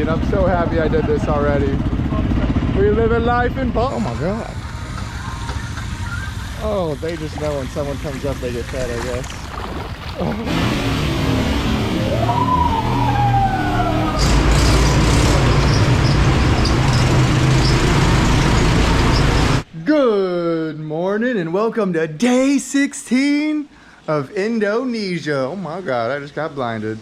and I'm so happy I did this already. We live a life in Bali. Oh my god. Oh, they just know when someone comes up they get fed, I guess. Oh. Good morning and welcome to day 16 of Indonesia. Oh my god, I just got blinded.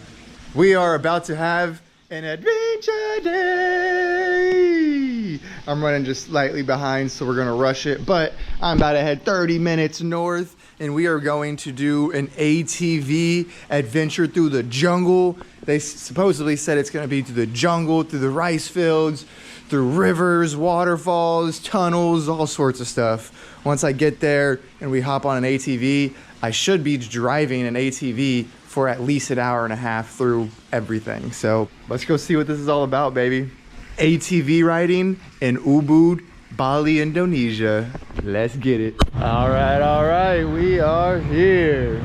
We are about to have an adventure day. I'm running just slightly behind, so we're gonna rush it, but I'm about to head 30 minutes north and we are going to do an ATV adventure through the jungle. They supposedly said it's gonna be through the jungle, through the rice fields, through rivers, waterfalls, tunnels, all sorts of stuff. Once I get there and we hop on an ATV, I should be driving an ATV for at least an hour and a half through everything. So let's go see what this is all about, baby. ATV riding in Ubud, Bali, Indonesia. Let's get it. All right, we are here.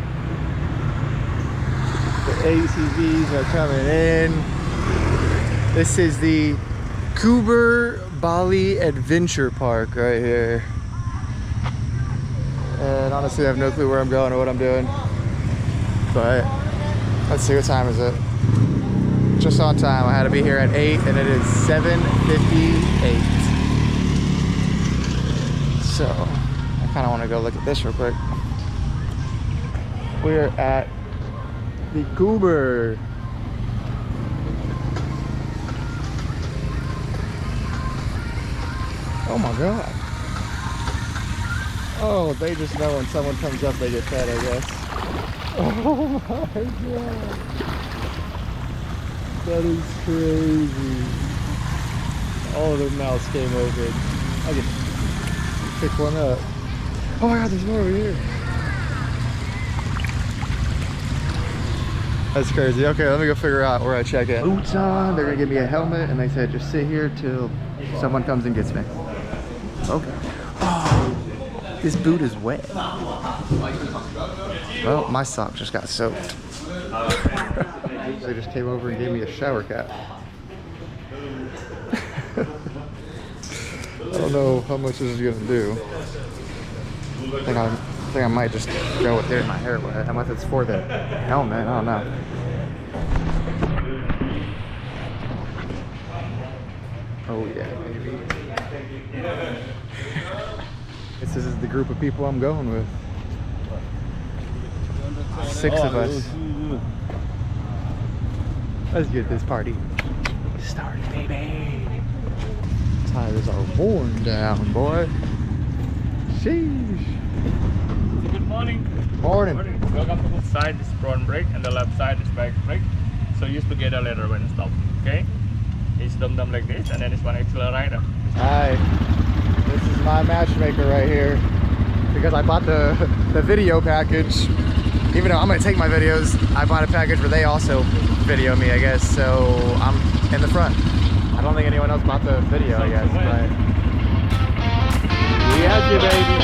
The ATVs are coming in. This is the Kuber Bali Adventure Park right here. And honestly, I have no clue where I'm going or what I'm doing. But let's see, what time is it? Just on time. I had to be here at 8 and it is 7:58. So I kind of want to go look at this real quick. We're at the Kuber. Oh my god. Oh, they just know when someone comes up they get fed, I guess. Oh my god. That is crazy. All of their mouths came open. I can pick one up. Oh my god, there's more over here. That's crazy. Okay, let me go figure out where I check in. Boots on, they're gonna give me a helmet, and they said just sit here till someone comes and gets me. Okay. Oh, this boot is wet. Well, my sock just got soaked. They just came over and gave me a shower cap. I don't know how much this is gonna do. I think I might just go with getting my hair wet, unless it's for the helmet. I don't know. Oh yeah, baby. This is the group of people I'm going with. 6 of us. Let's get this party started, baby. Tires are worn down, boy. Sheesh. Good morning. Morning. Welcome to the side is front brake and the left side is back brake. So use together later when stop. Okay? It's dumb like this, and then this one accelerator. Hi. This is my matchmaker right here. Because I bought the video package. Even though I'm gonna take my videos, I bought a package where they also video me, I guess. So I'm in the front. I don't think anyone else bought the video, I guess. But we have you, baby.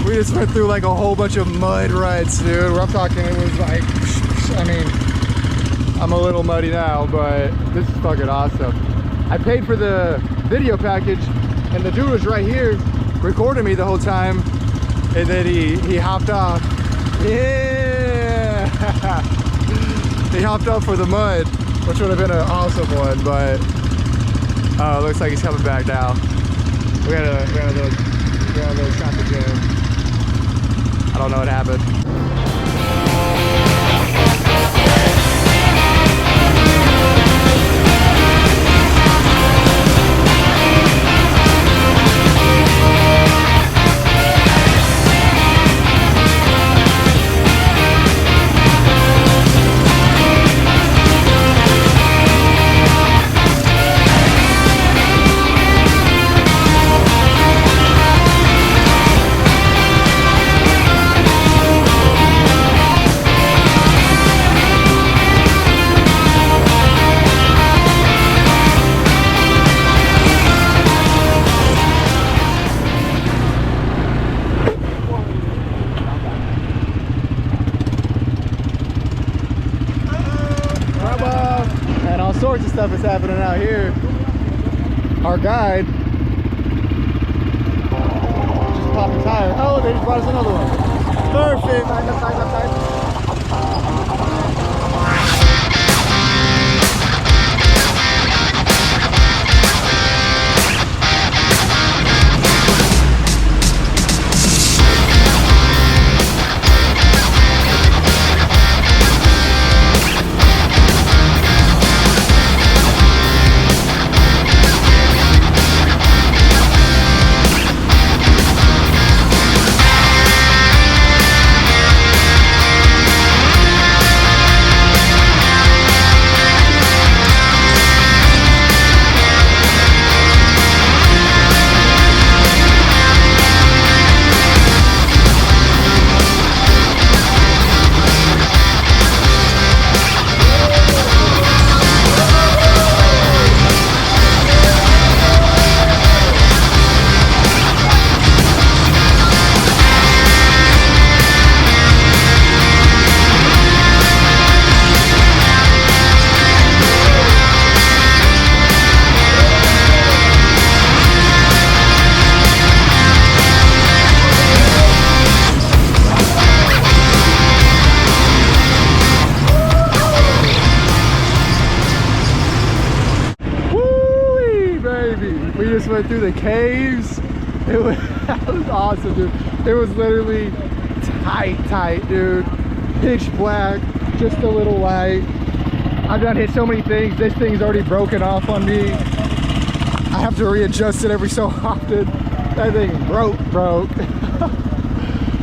We just went through like a whole bunch of mud ruts, dude. I'm talking, it was like, I mean, I'm a little muddy now, but this is fucking awesome. I paid for the video package and the dude was right here recording me the whole time, and then he hopped off. Yeah! He hopped off for the mud, which would have been an awesome one, but looks like he's coming back now. We had a little traffic jam. I don't know what happened. out here. Our guide just popped a tire. Oh, they just brought us another one. Perfect. Side. We just went through the caves. That was awesome, dude. It was literally tight, dude. Pitch black, just a little light. I've done hit so many things. This thing's already broken off on me. I have to readjust it every so often. That thing broke.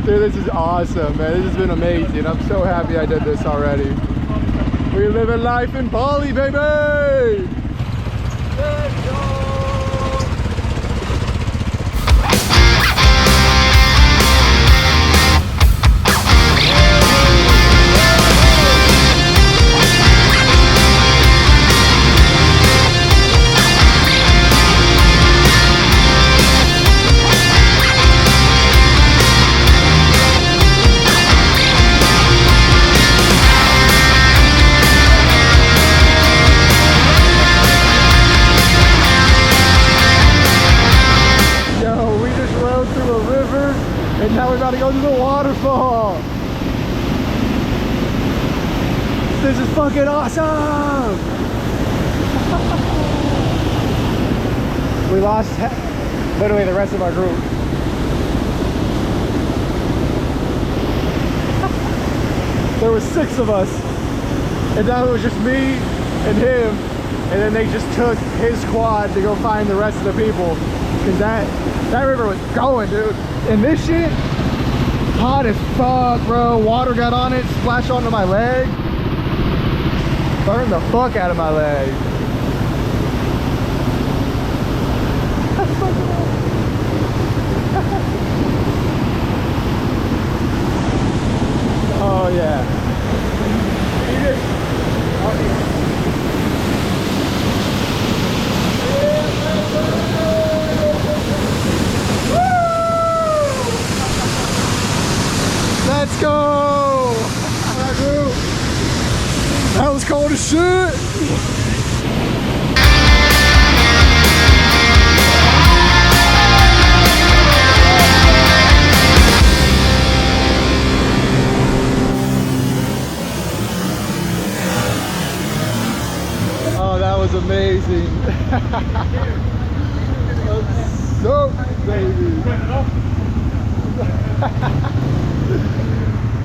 Dude, this is awesome, man. This has been amazing. I'm so happy I did this already. We're living life in Bali, baby! Let's go! And now we're about to go to the waterfall. This is fucking awesome. We lost literally the rest of our group. There was 6 of us, and now it was just me and him, and then they just took his quad to go find the rest of the people, because that river was going, dude. And this shit, hot as fuck, bro. Water got on it, splashed onto my leg, burned the fuck out of my leg. Oh yeah. Let's go! That was cold as shit! Oh, that was amazing. So, baby.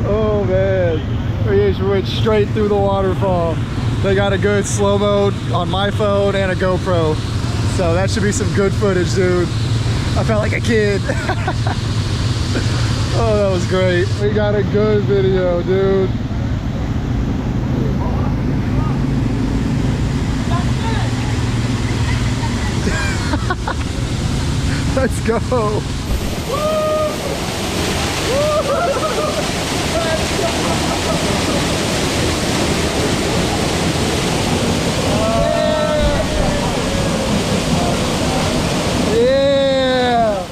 Oh man, we just went straight through the waterfall. They got a good slow mode on my phone and a GoPro, so that should be some good footage, dude. I felt like a kid. Oh, that was great. We got a good video, dude. Let's go. Yeah.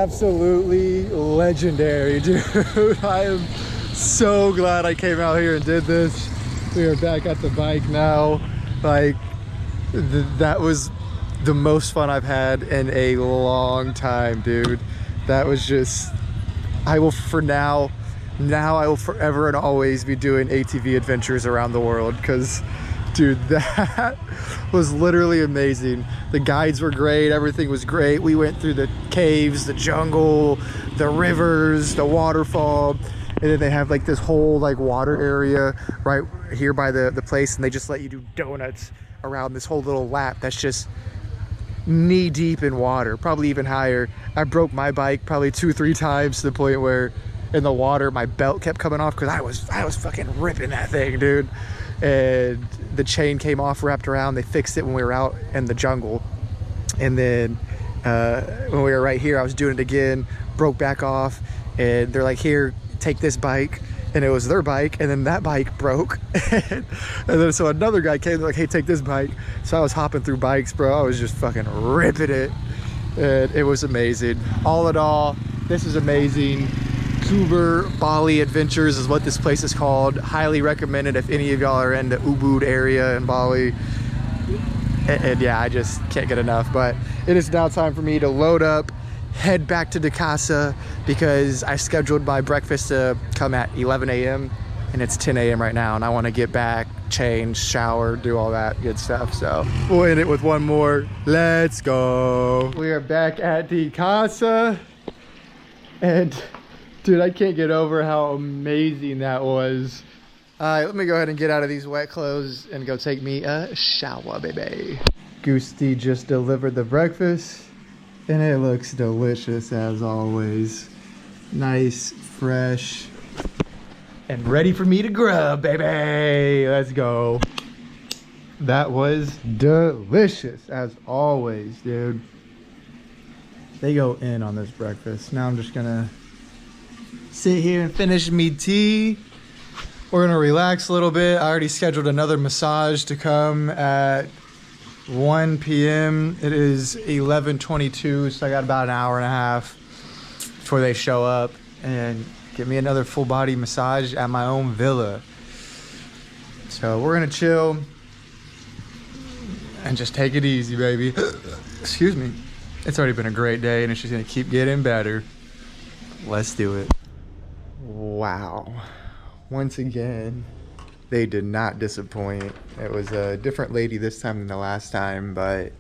absolutely legendary, dude. I am so glad I came out here and did this. We are back at the bike now. Like, that was the most fun I've had in a long time, dude. That was just, I will forever and always be doing ATV adventures around the world, because dude, that was literally amazing. The guides were great, everything was great. We went through the caves, the jungle, the rivers, the waterfall, and then they have like this whole like water area right here by the place, and they just let you do donuts around this whole little lap that's just knee deep in water, probably even higher. I broke my bike probably 2-3 times to the point where in the water my belt kept coming off because I was fucking ripping that thing, dude. And the chain came off, wrapped around. They fixed it when we were out in the jungle, and then when we were right here, I was doing it again, broke back off, and they're like, here, take this bike. And it was their bike, and then that bike broke. And then so another guy came, like, hey, take this bike. So I was hopping through bikes, bro. I was just fucking ripping it, and it was amazing. All in all, this is amazing. Kuber Bali Adventures is what this place is called. Highly recommended if any of y'all are in the Ubud area in Bali. And yeah, I just can't get enough. But it is now time for me to load up, head back to Casa, because I scheduled my breakfast to come at 11 a.m. and it's 10 a.m. right now, and I want to get back, change, shower, do all that good stuff. So we'll end it with one more. Let's go. We are back at Casa, and dude, I can't get over how amazing that was. All right, let me go ahead and get out of these wet clothes and go take me a shower, baby. Gusti just delivered the breakfast, and it looks delicious as always. Nice, fresh, and ready for me to grub, baby. Let's go. That was delicious as always, dude. They go in on this breakfast. Now I'm just gonna sit here and finish me tea. We're gonna relax a little bit. I already scheduled another massage to come at 1 p.m. It is 11:22, so I got about an hour and a half before they show up and get me another full body massage at my own villa. So we're gonna chill and just take it easy, baby. Excuse me. It's already been a great day, and it's just gonna keep getting better. Let's do it. Wow. Once again, they did not disappoint. It was a different lady this time than the last time, but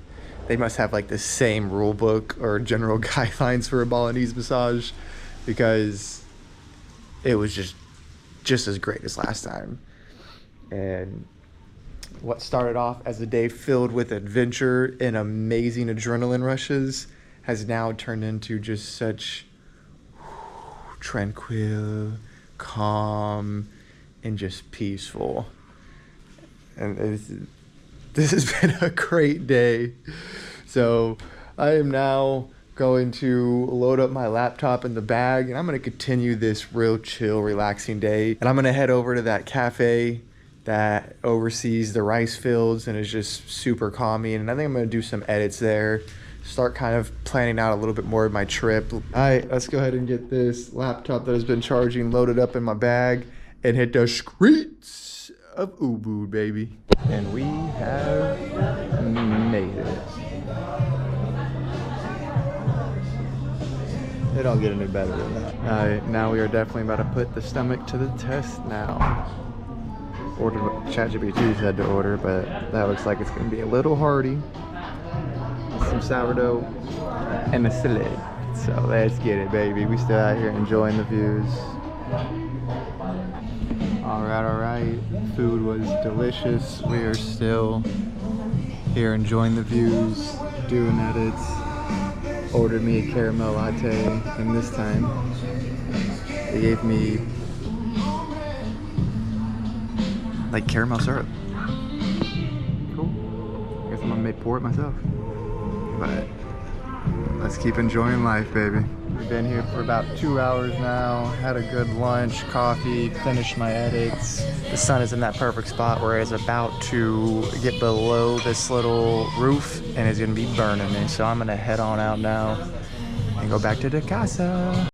they must have like the same rule book or general guidelines for a Balinese massage, because it was just as great as last time. And what started off as a day filled with adventure and amazing adrenaline rushes has now turned into just such tranquil, calm, and just peaceful. And this has been a great day. So I am now going to load up my laptop in the bag, and I'm going to continue this real chill, relaxing day. And I'm going to head over to that cafe that oversees the rice fields and is just super calming. And I think I'm going to do some edits there, start kind of planning out a little bit more of my trip. All right, let's go ahead and get this laptop that has been charging loaded up in my bag and hit the streets of Ubud, baby. And we have made it. It don't get any better than that. All right, now we are definitely about to put the stomach to the test now. Ordered what ChatGPT said to order, but that looks like it's gonna be a little hearty. Some sourdough and a salad. So let's get it, baby. We still out here enjoying the views. All right. Food was delicious. We are still here enjoying the views, doing edits. Ordered me a caramel latte, and this time they gave me like caramel syrup. Cool. I guess I'm gonna pour it myself. But let's keep enjoying life, baby. We've been here for about 2 hours now, had a good lunch, coffee, finished my edits. The sun is in that perfect spot where it's about to get below this little roof and it's gonna be burning me. So I'm gonna head on out now and go back to the casa.